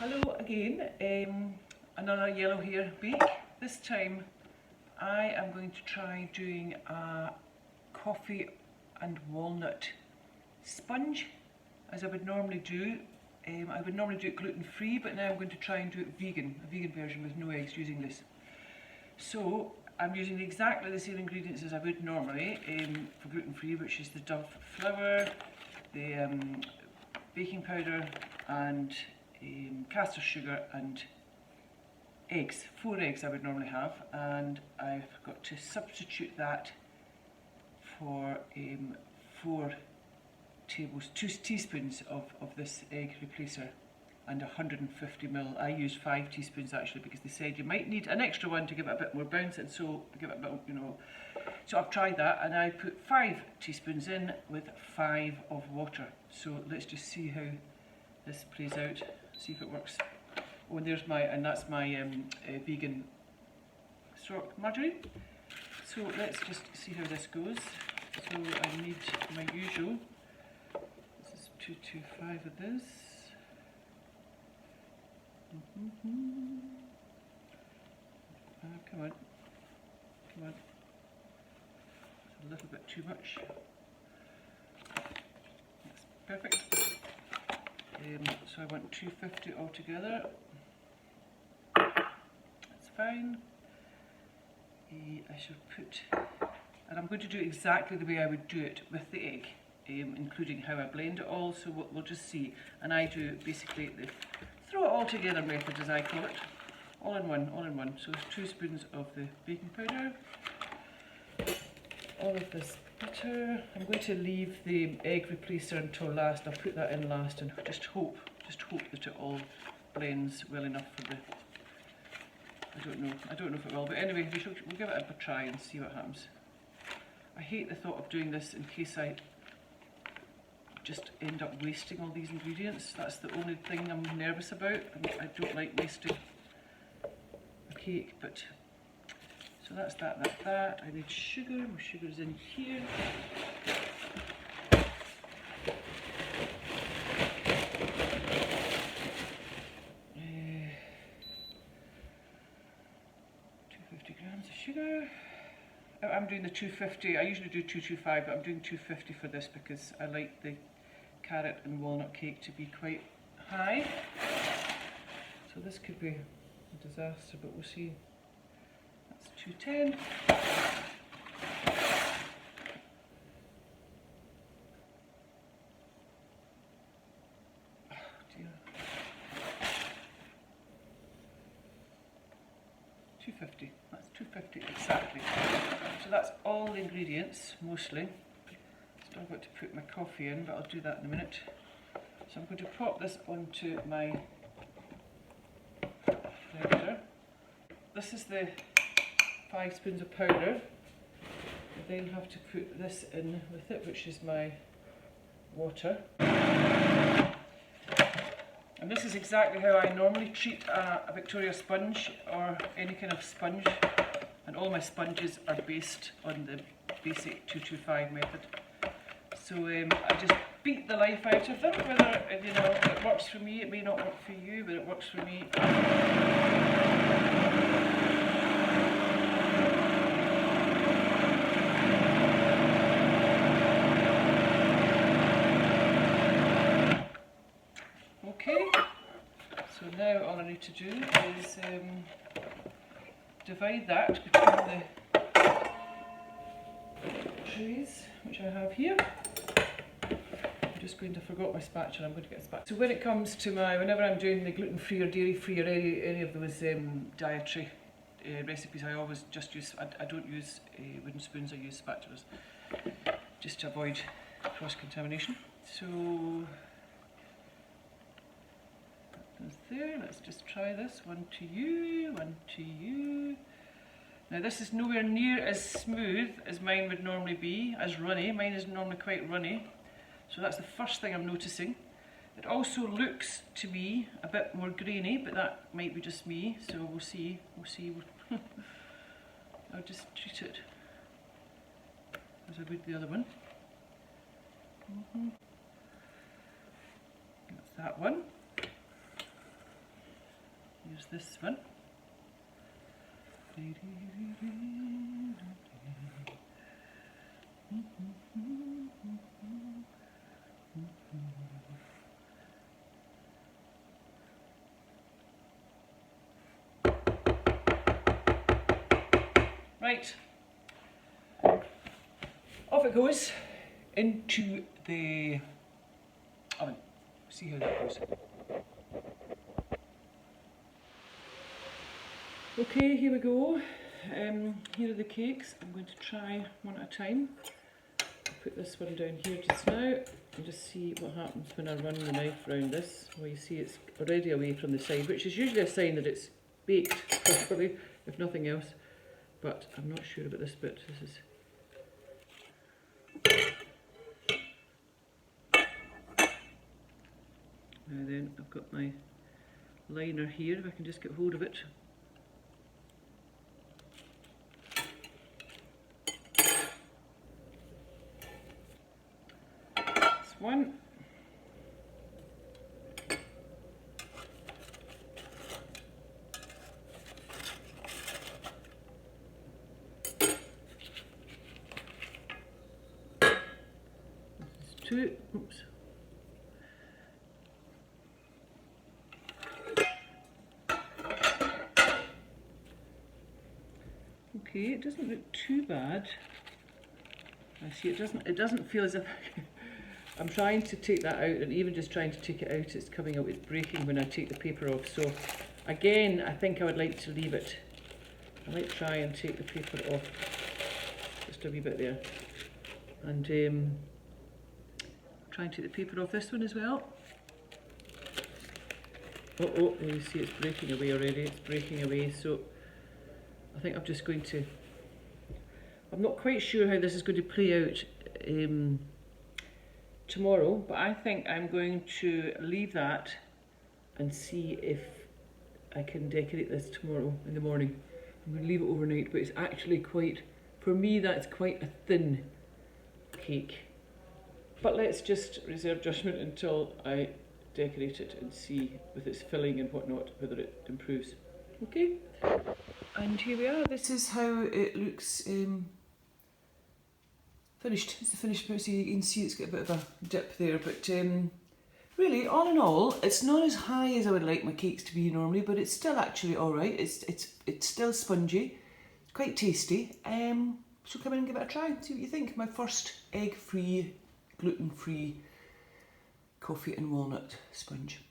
Hello again, another yellow hare bake. This time I am going to try doing a coffee and walnut sponge as I would normally do. I would normally do it gluten-free, but now I'm going to try and do it vegan, a vegan version with no eggs using this. So I'm using exactly the same ingredients as I would normally for gluten-free, which is the Dove flour, the baking powder and caster sugar and eggs. 4 eggs I would normally have, and I've got to substitute that for 2 teaspoons of this egg replacer and 150 ml. I used 5 teaspoons actually because they said you might need an extra one to give it a bit more bounce, and so give it a bit, So I've tried that and I put 5 teaspoons in with 5 of water. So let's just see how this plays out, see if it works. Oh, and there's that's my vegan stork margarine. So let's just see how this goes. So I need my usual. This is 225 of this. Come on, come on. It's a little bit too much. That's perfect. So I want 250 altogether. That's fine. I should put, and I'm going to do it exactly the way I would do it with the egg, including how I blend it all, so we'll just see. And I do basically the throw it all together method, as I call it. All in one. So 2 spoons of the baking powder, all of this butter. I'm going to leave the egg replacer until last. I'll put that in last and just hope that it all blends well enough for the, I don't know if it will, but anyway, we'll give it a try and see what happens. I hate the thought of doing this in case I just end up wasting all these ingredients. That's the only thing I'm nervous about. I don't like wasting a cake, but so that's that. I need sugar. My sugar's in here. Sugar. I'm doing the 250. I usually do 225, but I'm doing 250 for this because I like the carrot and walnut cake to be quite high. So this could be a disaster, but we'll see. That's 210. Oh dear. 250. That's 250 exactly. So that's all the ingredients, mostly. Still got to put my coffee in, but I'll do that in a minute. So I'm going to pop this onto my blender. This is the 5 spoons of powder. I then have to put this in with it, which is my water. And this is exactly how I normally treat a Victoria sponge or any kind of sponge. And all my sponges are based on the basic 225 method. So I just beat the life out of them, whether it works for me, it may not work for you, but it works for me. Okay, so now all I need to do is divide that between the trays, which I have here. I'm just going to forget my spatula. I'm going to get a spatula. So when it comes to whenever I'm doing the gluten-free or dairy-free or any of those dietary recipes, I always just use, I don't use wooden spoons, I use spatulas, just to avoid cross-contamination. So there, let's just try this. 1 to you, 1 to you. Now this is nowhere near as smooth as mine would normally be, as runny. Mine is normally quite runny. So that's the first thing I'm noticing. It also looks to me a bit more grainy, but that might be just me, so we'll see. I'll just treat it as I would the other one. That's that one. There's this one. Right, off it goes into the oven. See how that goes. Okay, here we go. Here are the cakes. I'm going to try one at a time. I'll put this one down here just now and just see what happens when I run the knife around this. Well, you see it's already away from the side, which is usually a sign that it's baked properly, if nothing else. But I'm not sure about this bit. This is... Now then, I've got my liner here, if I can just get hold of it. That's one. Two. Oops. Okay, it doesn't look too bad. I see it doesn't feel as if I'm trying to take that out, and even just trying to take it out, it's coming out, it's breaking when I take the paper off. So again, I think I would like to leave it. I might try and take the paper off just a wee bit there, and try and take the paper off this one as well. Oh, you see it's breaking away already, it's breaking away. So I think I'm just going to, I'm not quite sure how this is going to play out tomorrow, but I think I'm going to leave that and see if I can decorate this tomorrow in the morning. I'm going to leave it overnight, but it's actually quite, for me that's quite a thin cake. But let's just reserve judgment until I decorate it and see with its filling and whatnot whether it improves. Okay? And here we are. This is how it looks finished. It's the finished bit, so you can see it's got a bit of a dip there, but really, all in all, it's not as high as I would like my cakes to be normally, but it's still actually alright. It's still spongy, it's quite tasty. So come in and give it a try, see what you think. My first egg-free, gluten-free coffee and walnut sponge.